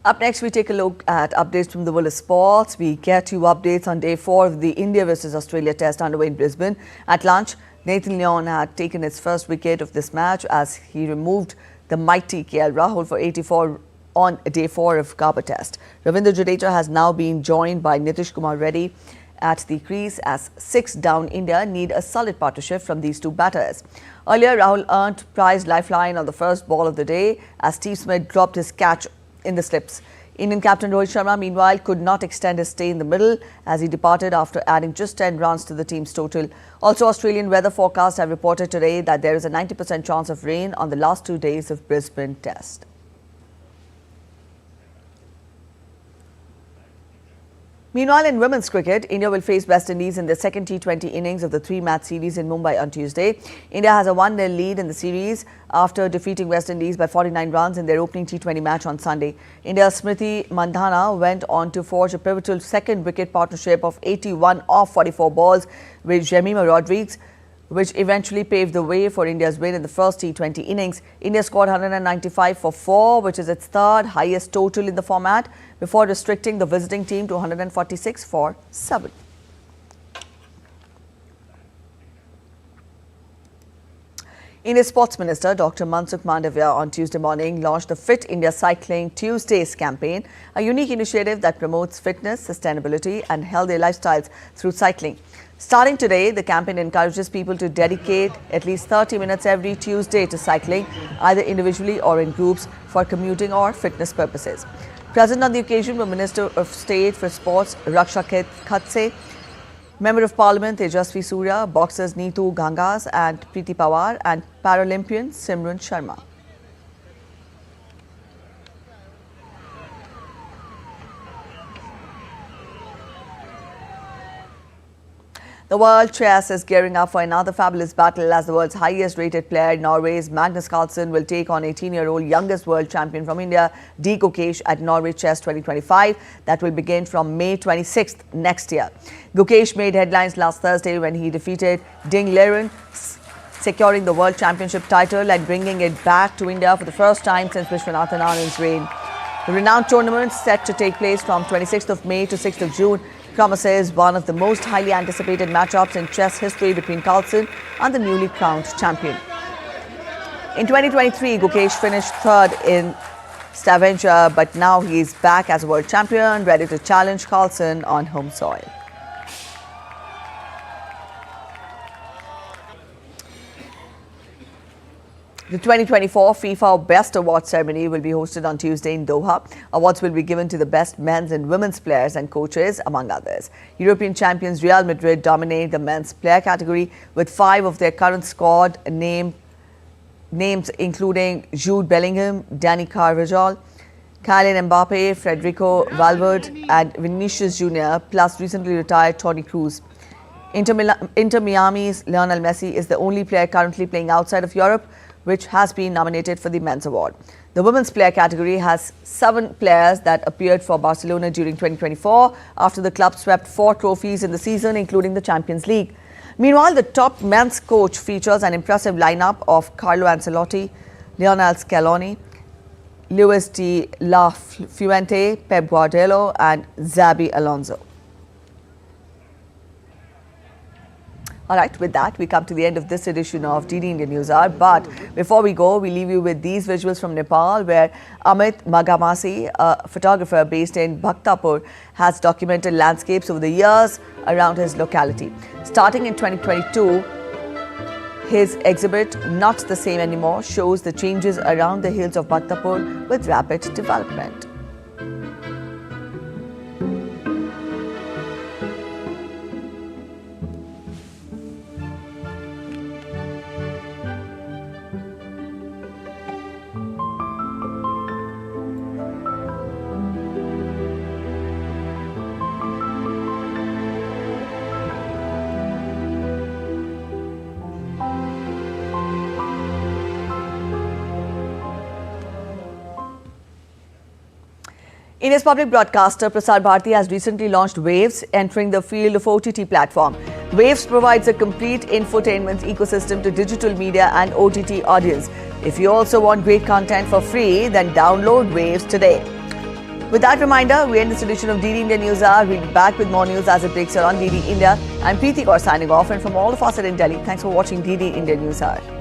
A: Up next, we take a look at updates from the world of sports. We get you updates on day 4 of the India versus Australia test underway in Brisbane. At lunch, Nathan Lyon had taken his first wicket of this match as he removed the mighty KL Rahul for 84 on day 4 of Gaza test. Ravindra Jadeja has now been joined by Nitish Kumar Reddy at the crease as 6 down India need a solid partnership from these two batters. Earlier, Rahul earned prize lifeline on the first ball of the day as Steve Smith dropped his catch in the slips. Indian captain Rohit Sharma, meanwhile, could not extend his stay in the middle as he departed after adding just 10 runs to the team's total. Also, Australian weather forecasts have reported today that there is a 90% chance of rain on the last 2 days of Brisbane test. Meanwhile, in women's cricket, India will face West Indies in the second T20 innings of the 3-match series in Mumbai on Tuesday. India has a 1-0 lead in the series after defeating West Indies by 49 runs in their opening T20 match on Sunday. India's Smriti Mandhana went on to forge a pivotal second wicket partnership of 81 off 44 balls with Jemima Rodriguez, which eventually paved the way for India's win in the first T20 innings. India scored 195 for 4, which is its third highest total in the format, before restricting the visiting team to 146 for 7. India's Sports Minister Dr. Mansukh Mandavia on Tuesday morning launched the Fit India Cycling Tuesdays campaign, a unique initiative that promotes fitness, sustainability and healthy lifestyles through cycling. Starting today, the campaign encourages people to dedicate at least 30 minutes every Tuesday to cycling, either individually or in groups for commuting or fitness purposes. Present on the occasion were Minister of State for Sports Raksha Khatse, Member of Parliament Tejasvi Surya, boxers Neetu Gangas and Preeti Pawar, and Paralympian Simran Sharma. The world chess is gearing up for another fabulous battle as the world's highest rated player, Norway's Magnus Carlsen, will take on 18-year-old youngest world champion from India, D. Gukesh, at Norway Chess 2025. That will begin from May 26th next year. Gukesh made headlines last Thursday when he defeated Ding Liren, securing the world championship title and bringing it back to India for the first time since Vishwanathan Anand's reign. The renowned tournament, set to take place from 26th of May to 6th of June, promises one of the most highly anticipated matchups in chess history between Carlsen and the newly crowned champion. In 2023, Gukesh finished third in Stavanger, but now he is back as a world champion, ready to challenge Carlsen on home soil. The 2024 FIFA Best Awards ceremony will be hosted on Tuesday in Doha. Awards will be given to the best men's and women's players and coaches, among others. European champions Real Madrid dominate the men's player category with 5 of their current squad names including Jude Bellingham, Dani Carvajal, Kylian Mbappe, Federico Valverde and Vinicius Jr., plus recently retired Toni Kroos. Inter Miami's Lionel Messi is the only player currently playing outside of Europe which has been nominated for the men's award. The women's player category has 7 players that appeared for Barcelona during 2024 after the club swept 4 trophies in the season, including the Champions League. Meanwhile, the top men's coach features an impressive lineup of Carlo Ancelotti, Lionel Scaloni, Luis de la Fuente, Pep Guardiola and Xabi Alonso. All right, with that, we come to the end of this edition of DD India News Hour. But before we go, we leave you with these visuals from Nepal, where Amit Magamasi, a photographer based in Bhaktapur, has documented landscapes over the years around his locality. Starting in 2022, his exhibit, Not the Same Anymore, shows the changes around the hills of Bhaktapur with rapid development. India's public broadcaster Prasar Bharati has recently launched Waves, entering the field of OTT platform. Waves provides a complete infotainment ecosystem to digital media and OTT audience. If you also want great content for free, then download Waves today. With that reminder, we end this edition of DD India News Hour. We'll be back with more news as it breaks here on DD India. I'm Preeti Kaur signing off, and from all of us at IntelliDD, thanks for watching DD India News Hour.